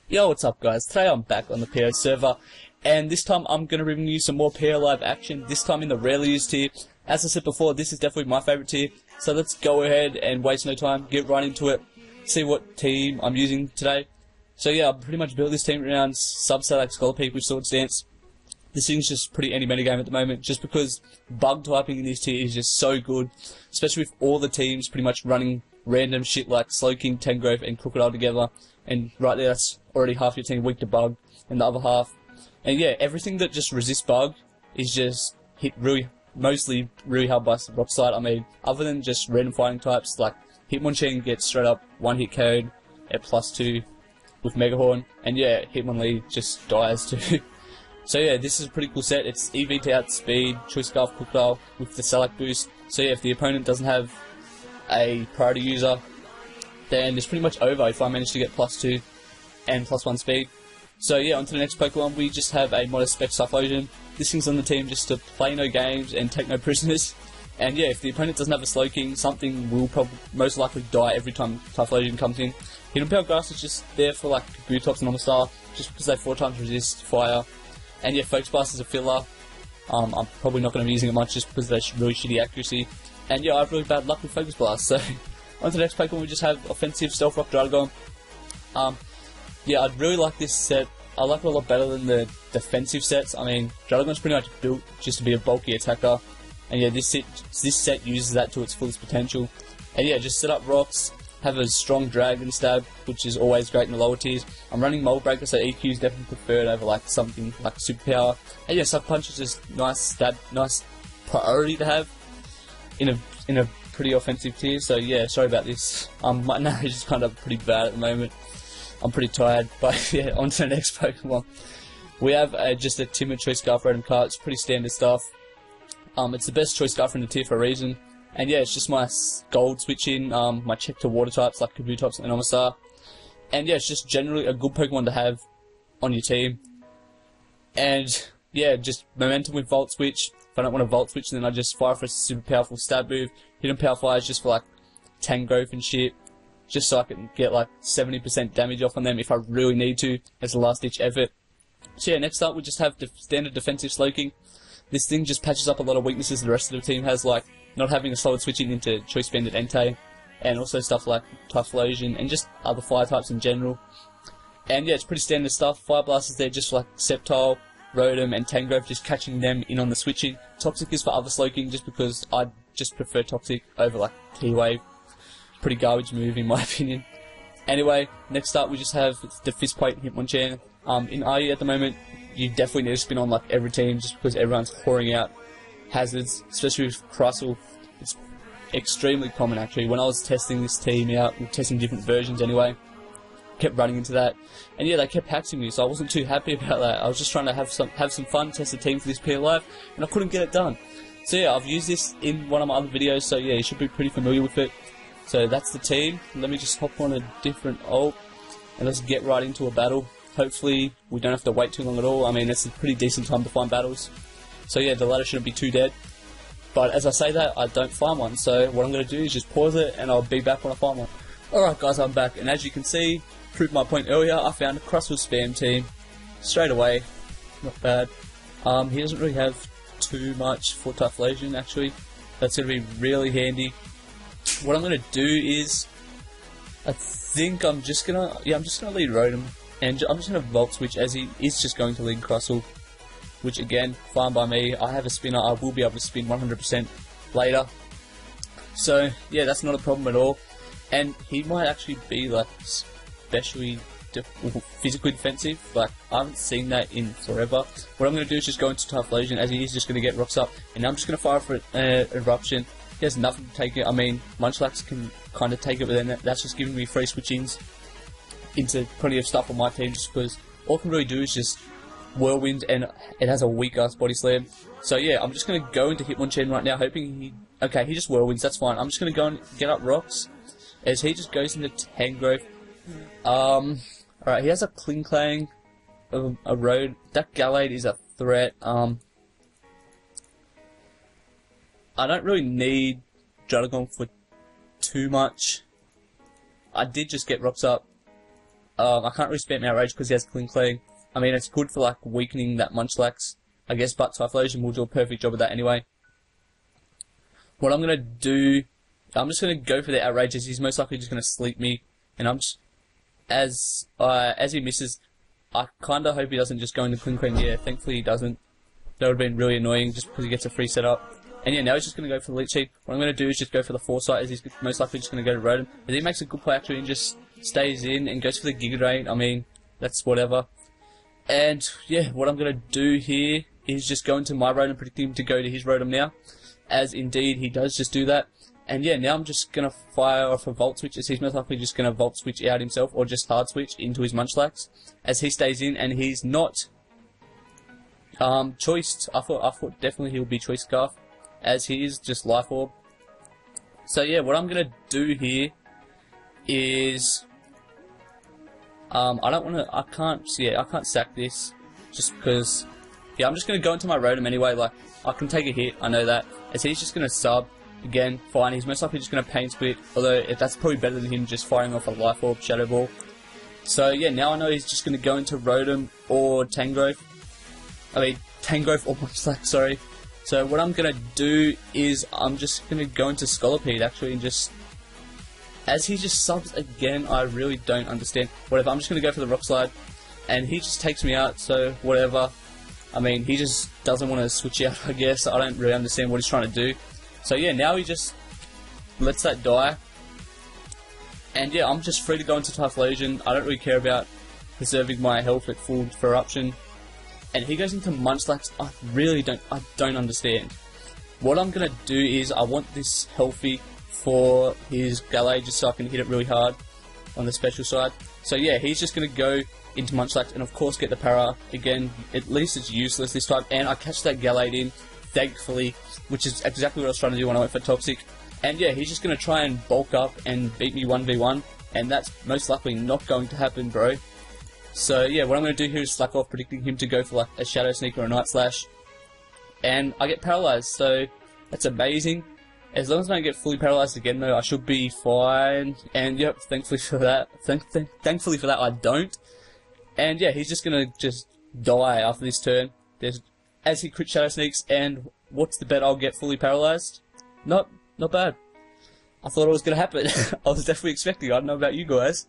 Yo, what's up guys? Today I'm back on the PO server, and this time I'm going to bring you some more PO Live action, this time in the rarely used tier. As I said before, this is definitely my favourite tier, so let's go ahead and waste no time, get right into it, see what team I'm using today. So yeah, I've pretty much built this team around Sub-Select, Scholar Peak with Swords Dance. This thing's just pretty anti-metagame at the moment, just because bug typing in this tier is just so good, especially with all the teams pretty much running random shit like Slowking, Tangrowth and Crocodile together, and right there that's already half your team weak to bug, and the other half. And yeah, everything that just resists bug is just hit mostly really hard by rock slide. I mean, other than just random fighting types, like Hitmonchan gets straight up one hit KO'd at +2 with Megahorn, and yeah, Hitmonlee just dies too. So yeah, this is a pretty cool set. It's EV to outspeed, Choice Scarf Crocodile with the Select boost. So yeah, if the opponent doesn't have a priority user, then it's pretty much over if I manage to get +2 and +1 speed. So yeah, on to the next Pokemon. We just have a modest spec Typhlosion. This thing's on the team just to play no games and take no prisoners. And yeah, if the opponent doesn't have a Slowking, something will most likely die every time Typhlosion comes in. Hidden Power Grass is just there for like Kabutops and Omastar, just because they 4 times resist fire. And yeah, Focus Blast is a filler. I'm probably not going to be using it much just because they're really shitty accuracy. And yeah, I have really bad luck with Focus Blast. So on to the next Pokemon, we just have Offensive Stealth Rock Dragon. Yeah, I'd really like this set. I like it a lot better than the defensive sets. I mean, Dragon's pretty much built just to be a bulky attacker. And yeah, this set uses that to its fullest potential. And yeah, just set up rocks, have a strong Dragon Stab, which is always great in the lower tiers. I'm running Mold Breaker, so EQ is definitely preferred over like something like Superpower. And yeah, Sucker Punch is just nice stab, nice priority to have in a pretty offensive tier. So yeah, sorry about this. My narrative is kind of pretty bad at the moment. I'm pretty tired, but yeah, on to the next Pokemon. We have just a Timid Choice Scarf Random card. It's pretty standard stuff. It's the best Choice Scarf in the tier for a reason. And yeah, it's just my gold switching, my check to water types like Kabutops and Omastar. And yeah, it's just generally a good Pokemon to have on your team. And yeah, just momentum with Volt Switch. If I don't want to Volt Switch, then I just fire for a super powerful stab move. Hidden Power Fire is just for like Tangrowth and shit, just so I can get like 70% damage off on them if I really need to as a last ditch effort. So yeah, next up we just have the standard defensive Slowking. This thing just patches up a lot of weaknesses the rest of the team has, like not having a solid switching into Choice Band and Entei, and also stuff like Typhlosion and just other fire types in general. And yeah, it's pretty standard stuff. Fire Blast is there just like Sceptile, Rotom and Tangrowth, just catching them in on the switching. Toxic is for other Slowking, just because I just prefer Toxic over like T-Wave. Pretty garbage move in my opinion. Anyway, next up we just have the Fist Plate and Hitmonchan. In RU at the moment, you definitely need to spin on like every team, just because everyone's pouring out hazards, especially with Crustle. It's extremely common actually. When I was testing this team out, testing different versions anyway, kept running into that, and yeah, they kept haxing me, so I wasn't too happy about that. I was just trying to have some fun, test the team for this PO Live, and I couldn't get it done. So yeah, I've used this in one of my other videos, so yeah, you should be pretty familiar with it. So that's the team. Let me just hop on a different ult, and let's get right into a battle. Hopefully we don't have to wait too long at all. I mean, it's a pretty decent time to find battles. So yeah, the ladder shouldn't be too dead. But as I say that, I don't find one, so what I'm going to do is just pause it, and I'll be back when I find one. Alright guys, I'm back, and as you can see, proved my point earlier, I found a Crustle spam team straight away. Not bad. He doesn't really have too much for Typhlosion actually. That's going to be really handy. What I'm going to do is, I think I'm just going to lead Rotom, and I'm just going to Volt Switch as he is just going to lead Crustle, which again, fine by me. I have a spinner, I will be able to spin 100% later. So yeah, that's not a problem at all. And he might actually be like especially physically defensive. Like, I haven't seen that in forever. What I'm going to do is just go into Typhlosion, as he is just going to get rocks up, and I'm just going to fire for Eruption. He has nothing to take it. I mean, Munchlax can kind of take it, but then that's just giving me free switchings into plenty of stuff on my team, just because all I can really do is just Whirlwind, and it has a weak ass Body Slam. So yeah, I'm just going to go into Hitmonchan right now, hoping okay, he just Whirlwinds, that's fine. I'm just going to go and get up rocks, as he just goes into Tangrowth. Alright, he has a Klinklang, a Road. That Gallade is a threat. I don't really need Dragon for too much. I did just get rocks up, I can't really spam Outrage because he has Cling. I mean, it's good for like weakening that Munchlax, I guess, but Typhlosion will do a perfect job of that anyway. What I'm gonna do, I'm just gonna go for the Outrage, as he's most likely just gonna sleep me, and I'm just, as he misses, I kinda hope he doesn't just go into Cling. Yeah, thankfully he doesn't. That would have been really annoying just because he gets a free setup. And yeah, now he's just going to go for the Leech Seed. What I'm going to do is just go for the Foresight, as he's most likely just going to go to Rotom. If he makes a good play actually and just stays in and goes for the Giga Drain, I mean, that's whatever. And yeah, what I'm going to do here is just go into my Rotom, predicting him to go to his Rotom now, as indeed he does just do that. And yeah, now I'm just going to fire off a Volt Switch, as he's most likely just going to Volt Switch out himself, or just Hard Switch into his Munchlax, as he stays in, and he's not choiced. I thought definitely he would be Choice Scarf, as he is just Life Orb. So yeah, what I'm gonna do here is I can't sack this just because, yeah, I'm just gonna go into my Rotom anyway. Like, I can take a hit, I know that, as he's just gonna sub again. Fine, he's most likely just gonna Pain Split, although that's probably better than him just firing off a Life Orb Shadow Ball. So yeah, now I know he's just gonna go into Rotom or Tangrowth. I mean, Tangrowth or Munchlax, sorry. So what I'm going to do is I'm just going to go into Scolipede actually, and just, as he just subs again, I really don't understand. Whatever, I'm just going to go for the Rock Slide, and he just takes me out, so whatever. I mean, he just doesn't want to switch out, I guess. I don't really understand what he's trying to do. So yeah, now he just lets that die. And yeah, I'm just free to go into Typhlosion. I don't really care about preserving my health at full Eruption. And he goes into Munchlax. I don't understand. What I'm gonna do is I want this healthy for his Gallade, just so I can hit it really hard on the special side. So yeah, he's just gonna go into Munchlax and of course get the Para. Again, at least it's useless this time, and I catch that Gallade in, thankfully, which is exactly what I was trying to do when I went for Toxic. And yeah, he's just gonna try and bulk up and beat me 1v1, and that's most likely not going to happen, bro. So yeah, what I'm going to do here is slack off, predicting him to go for like a Shadow Sneak or a Night Slash. And I get paralyzed, so that's amazing. As long as I don't get fully paralyzed again though, I should be fine. And yep, thankfully for that, thankfully for that I don't. And yeah, he's just going to just die after this turn. As he crit Shadow Sneaks, and what's the bet I'll get fully paralyzed? Not bad. I thought it was going to happen. I was definitely expecting. I don't know about you guys.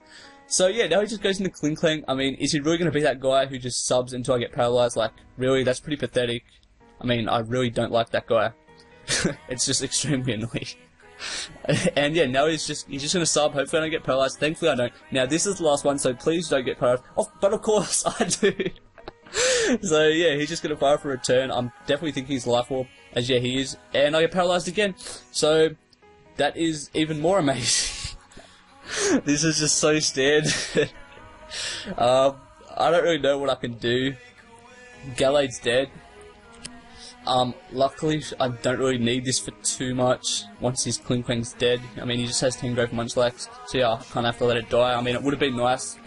So yeah, now he just goes into Cling. I mean, is he really going to be that guy who just subs until I get paralyzed? Like, really? That's pretty pathetic. I mean, I really don't like that guy. It's just extremely annoying. And yeah, now he's just going to sub. Hopefully I don't get paralyzed. Thankfully I don't. Now this is the last one, so please don't get paralyzed. Oh, but of course I do. So yeah, he's just going to fire for a return. I'm definitely thinking he's Life Orb, as yeah he is. And I get paralyzed again. So that is even more amazing. This is just so standard. I don't really know what I can do. Gallade's dead. Luckily, I don't really need this for too much once his Kling's dead. I mean, he just has Tangrowth Munchlax, so yeah, I kind of have to let it die. I mean, it would have been nice,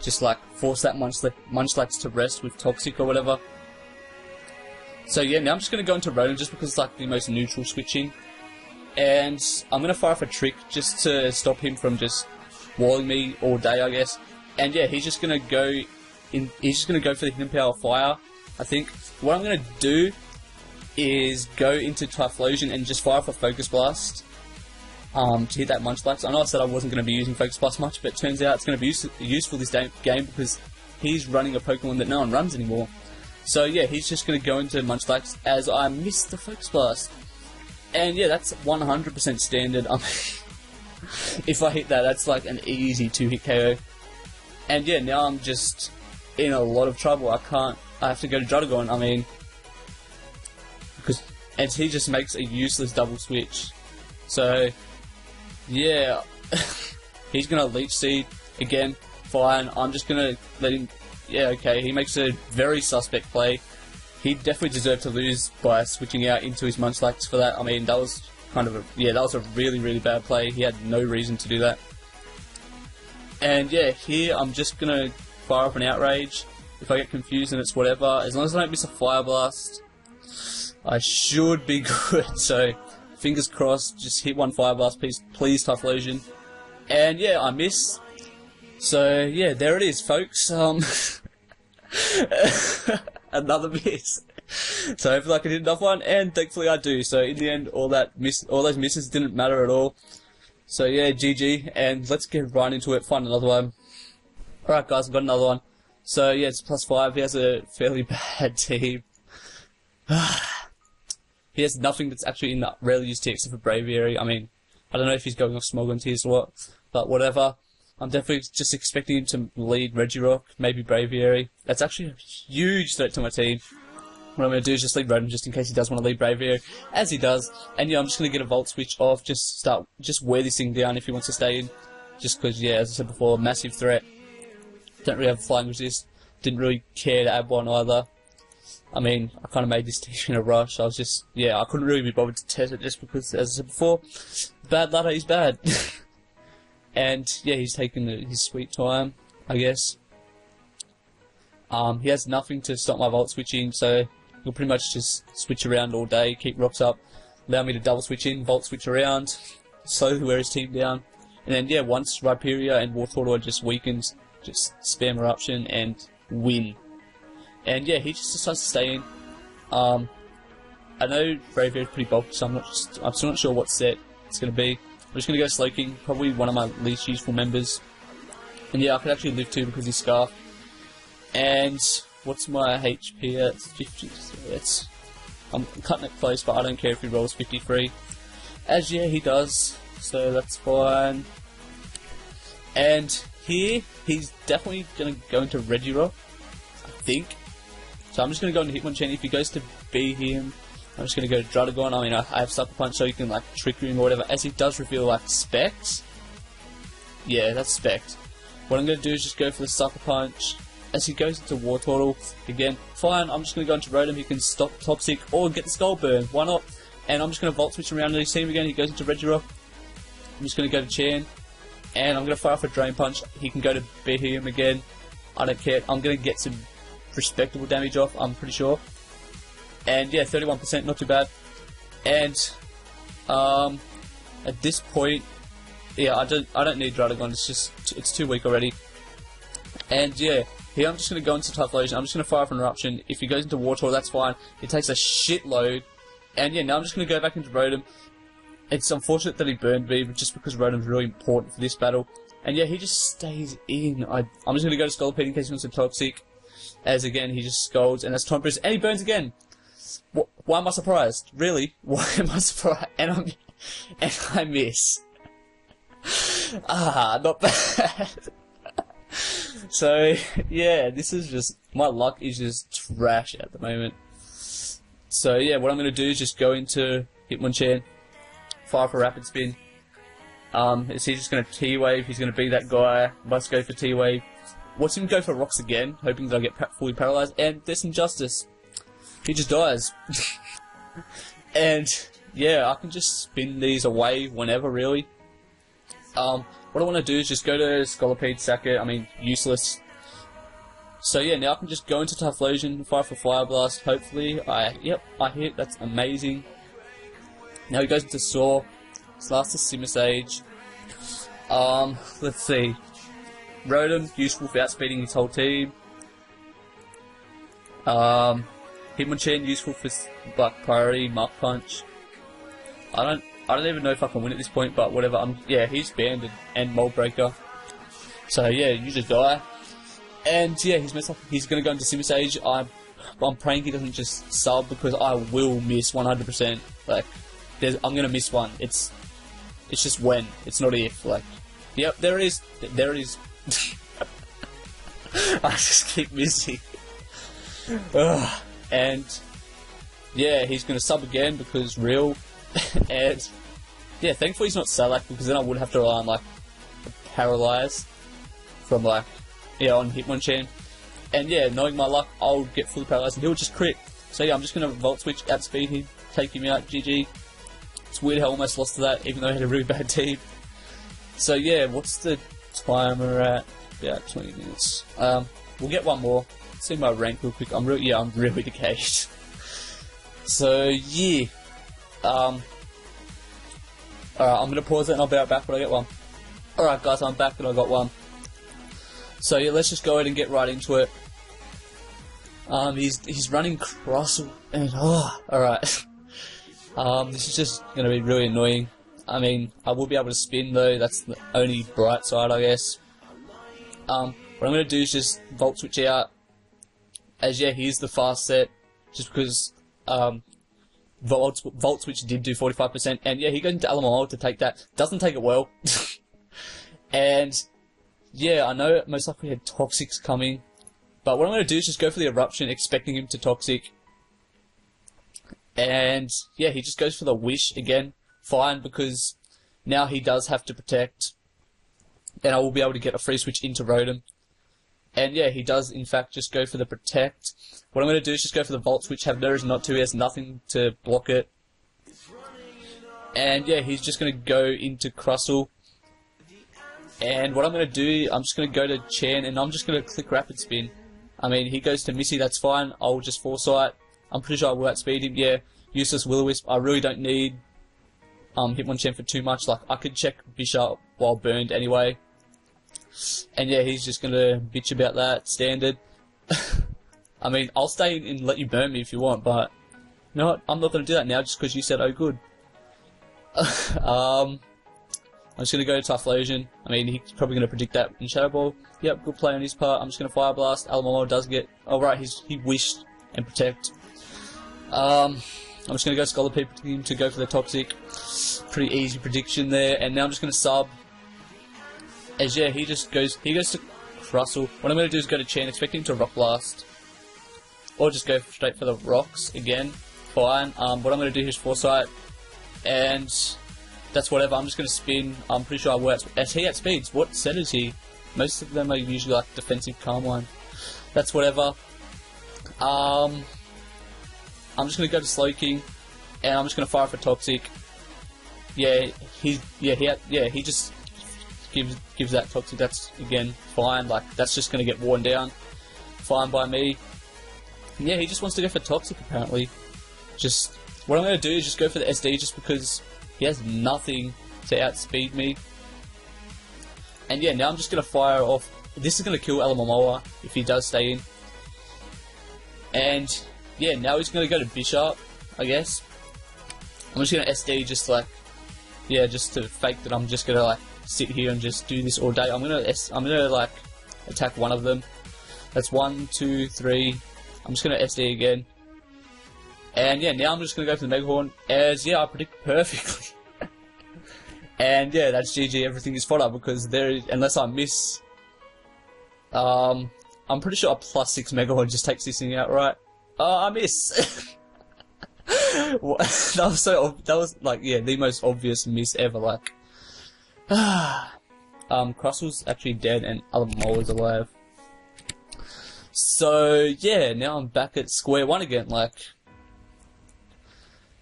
just like, force that Munchlax to rest with Toxic or whatever. So yeah, now I'm just going to go into Rotom just because it's like the most neutral switching. And I'm going to fire off a Trick just to stop him from just walling me all day, I guess. And yeah, he's just going to go for the Hidden Power Fire, I think. What I'm going to do is go into Typhlosion and just fire off a Focus Blast to hit that Munchlax. I know I said I wasn't going to be using Focus Blast much, but it turns out it's going to be useful this game because he's running a Pokemon that no one runs anymore. So yeah, he's just going to go into Munchlax as I missed the Focus Blast. And yeah, that's 100% standard. I mean, if I hit that, that's like an easy 2-hit KO. And yeah, now I'm just in a lot of trouble. I have to go to Druddigon, I mean, because as he just makes a useless double switch. So yeah, he's gonna Leech Seed again. Fine, I'm just gonna let him. Yeah, okay, he makes a very suspect play. He definitely deserved to lose by switching out into his Munchlax for that. I mean, that was kind of that was a really, really bad play. He had no reason to do that. And yeah, here I'm just gonna fire up an Outrage. If I get confused, then it's whatever. As long as I don't miss a Fire Blast, I should be good. So, fingers crossed, just hit one Fire Blast, please Typhlosion. And yeah, I miss. So yeah, there it is, folks. Another miss. So hopefully I can hit another one, and thankfully I do. So in the end, all those misses didn't matter at all. So yeah, GG, and let's get right into it. Find another one. All right, guys, I've got another one. So yeah, it's +5. He has a fairly bad team. He has nothing that's actually in the rarely used tier except for Braviary. I mean, I don't know if he's going off Smogon tiers or what, but whatever. I'm definitely just expecting him to lead Regirock, maybe Braviary. That's actually a huge threat to my team. What I'm going to do is just lead Rotom just in case he does want to lead Braviary, as he does. And yeah, I'm just going to get a Volt Switch off, just wear this thing down if he wants to stay in. Just because, yeah, as I said before, massive threat. Don't really have a Flying Resist. Didn't really care to add one either. I mean, I kind of made this team in a rush. I was just, yeah, I couldn't really be bothered to test it just because, as I said before, bad ladder is bad. And yeah, he's taking his sweet time, I guess. He has nothing to stop my Volt Switching, so he'll pretty much just switch around all day, keep rocks up, allow me to double switch in, Volt Switch around, slowly wear his team down. And then yeah, once Rhyperior and Wartortle are just weakened, just spam Eruption and win. And yeah, he just decides to stay in. I know Braviary is pretty bulky, so I'm still not sure what set it's going to be. I'm just going to go Slowking, probably one of my least useful members. And yeah, I could actually live 2 because he's Scarf. And what's my HP at? 50. So I'm cutting it close, but I don't care if he rolls 53. As yeah, he does, so that's fine. And here, he's definitely going to go into Regirock, I think. So I'm just going to go into Hitmonchan. If he goes to be him, I'm just going to go to Druddigon. I mean, I have Sucker Punch, so you can like trick him or whatever. As he does reveal like Specs. Yeah, that's Specs. What I'm going to do is just go for the Sucker Punch. As he goes into Wartortle, again, fine, I'm just going to go into Rotom. He can stop Toxic or get the Skull Burn. Why not? And I'm just going to Volt Switch around and see him again. He goes into Regirock. I'm just going to go to Chan. And I'm going to fire off a Drain Punch. He can go to Behemoth again. I don't care. I'm going to get some respectable damage off, I'm pretty sure. And yeah, 31%, not too bad. And at this point, yeah, I don't need Druddigon. It's too weak already. And yeah, here I'm just going to go into Typhlosion. I'm just going to fire off an Eruption. If he goes into Wartortle, that's fine. It takes a shitload. And yeah, now I'm just going to go back into Rotom. It's unfortunate that he burned me, just because Rotom's really important for this battle. And yeah, he just stays in. I'm just going to go to Scolipede in case he wants to Toxic. As again, he just scolds, and that's Time Freeze, and he burns again! Why am I surprised? Really? Why am I surprised? And I miss. Not bad. So, yeah, this is just, my luck is just trash at the moment. So yeah, what I'm going to do is just go into Hitmonchan, fire for Rapid Spin. Is he just going to T-Wave? He's going to be that guy. Must go for T-Wave. Watch him go for Rocks again, hoping that I get fully paralyzed, and there's injustice. He just dies. And yeah, I can just spin these away whenever, really. What I want to do is just go to Scolipede, sack it. I mean, useless. So yeah, now I can just go into Typhlosion, fire for Fire Blast. Hopefully, I hit. That's amazing. Now he goes into Saw. It's last to Simisage. Let's see. Rotom, useful for outspeeding his whole team. Hitmonchan, useful for like priority, Mark Punch. I don't even know if I can win at this point, but whatever. Yeah, he's Banded and Mold Breaker. So yeah, you just die. And yeah, he's gonna go into Simisage. I'm praying he doesn't just sub, because I will miss 100%. Like, I'm gonna miss one. It's just when. It's not if. Like, yep, there it is. There it is. I just keep missing. And yeah, he's gonna sub again because real. And yeah, thankfully he's not Salak, because then I would have to rely on like Paralyze from like on Hitmonchan. And yeah, knowing my luck, I'll get fully paralyzed and he'll just crit. So yeah, I'm just gonna Volt Switch, outspeed him, take him out, GG. It's weird how I almost lost to that, even though I had a really bad team. So yeah, what's the timer at? About 20 minutes. We'll get one more. See my rank real quick. I'm really decayed. So yeah. Alright, I'm gonna pause it and I'll be right back when I get one. Alright guys, I'm back and I got one. So yeah, let's just go ahead and get right into it. He's running cross and alright. This is just gonna be really annoying. I mean, I will be able to spin though, that's the only bright side, I guess. What I'm gonna do is just volt switch out, as yeah, here's the fast set, just because volt switch did do 45%, and yeah, he goes into LML to take that, doesn't take it well. And yeah, I know most likely had Toxics coming, but what I'm going to do is just go for the Eruption, expecting him to Toxic. And yeah, he just goes for the Wish again. Fine, because now he does have to Protect, and I will be able to get a free switch into Rotom. And yeah, he does in fact just go for the Protect. What I'm going to do is just go for the Volt Switch, have no reason not to, he has nothing to block it. And yeah, he's just going to go into Crustle. And what I'm going to do, I'm just going to go to Chan, and I'm just going to click Rapid Spin. I mean, he goes to Missy, that's fine. I'll just Foresight. I'm pretty sure I will outspeed him. Yeah, useless Will-O-Wisp. I really don't need Hitmonchan for too much. Like, I could check Bishop while burned anyway. And yeah, he's just going to bitch about that. Standard. I mean, I'll stay and let you burn me if you want, but you know what? I'm not going to do that now just because you said, oh, good. I'm just going to go to Typhlosion. I mean, he's probably going to predict that in Shadow Ball. Yep, good play on his part. I'm just going to Fire Blast. Alamolo does get... Oh, right, he wished and Protect. I'm just going to go Scolipede him to go for the Toxic. Pretty easy prediction there. And now I'm just going to sub. As yeah, he goes to Crustle. What I'm going to do is go to Chan, expecting him to Rock Blast. Or just go straight for the Rocks again. Fine. What I'm going to do is Foresight. And... that's whatever, I'm just going to spin. I'm pretty sure I will as he outspeeds. What set is he? Most of them are usually like defensive Calm-Line. That's whatever. I'm just going to go to Slowking, and I'm just going to fire for Toxic. Yeah, he just gives that Toxic. That's again fine. Like, that's just going to get worn down. Fine by me. And yeah, he just wants to go for Toxic apparently. Just what I'm going to do is just go for the SD, just because he has nothing to outspeed me. And yeah, now I'm just going to fire off. This is going to kill Alamomoa if he does stay in. And yeah, now he's going to go to Bishop, I guess. I'm just going to SD just like, yeah, just to fake that I'm just going to like sit here and just do this all day. I'm going to like attack one of them. That's 1, 2, 3. I'm just going to SD again. And yeah, now I'm just going to go for the Megahorn, as yeah, I predict perfectly. And yeah, that's GG, everything is fodder, because unless I miss, I'm pretty sure a +6 Megahorn just takes this thing out, right? Oh, I miss! that was like, yeah, the most obvious miss ever, like. Crustle's actually dead and Alamola's alive. So yeah, now I'm back at square one again, like.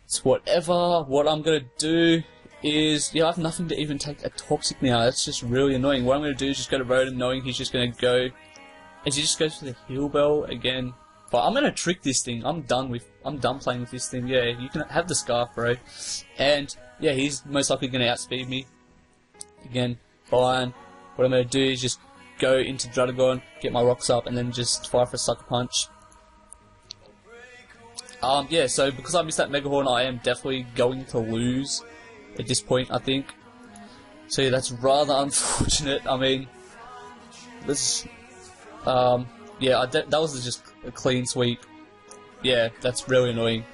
It's whatever. What I'm gonna do is, yeah, I have nothing to even take a Toxic now. That's just really annoying. What I'm gonna do is just go to Rotom, knowing he's just gonna go, as he just goes for the Heal Bell again. But I'm gonna trick this thing. I'm done playing with this thing. Yeah, you can have the Scarf, bro. And yeah, he's most likely gonna outspeed me again. Fine. What I'm gonna do is just go into Druddigon, get my rocks up, and then just fire for Sucker Punch. Yeah, so because I missed that Megahorn, I am definitely going to lose at this point, I think. So yeah, that's rather unfortunate. I mean, this, yeah, that was just a clean sweep. Yeah, that's really annoying.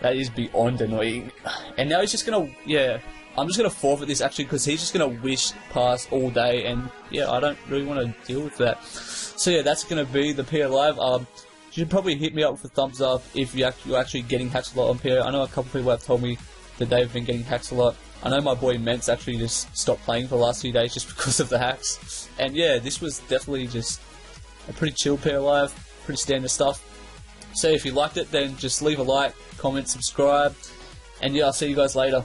That is beyond annoying. And now he's just gonna, yeah, I'm just gonna forfeit this actually, because he's just gonna wish pass all day, and yeah, I don't really want to deal with that. So yeah, that's gonna be the PO Live. You should probably hit me up with a thumbs up if you're actually getting hacked a lot on PO. I know a couple people have told me that they've been getting hacked a lot. I know my boy Ment's actually just stopped playing for the last few days just because of the hacks. And yeah, this was definitely just a pretty chill PO Live, pretty standard stuff. So if you liked it, then just leave a like, comment, subscribe, and yeah, I'll see you guys later.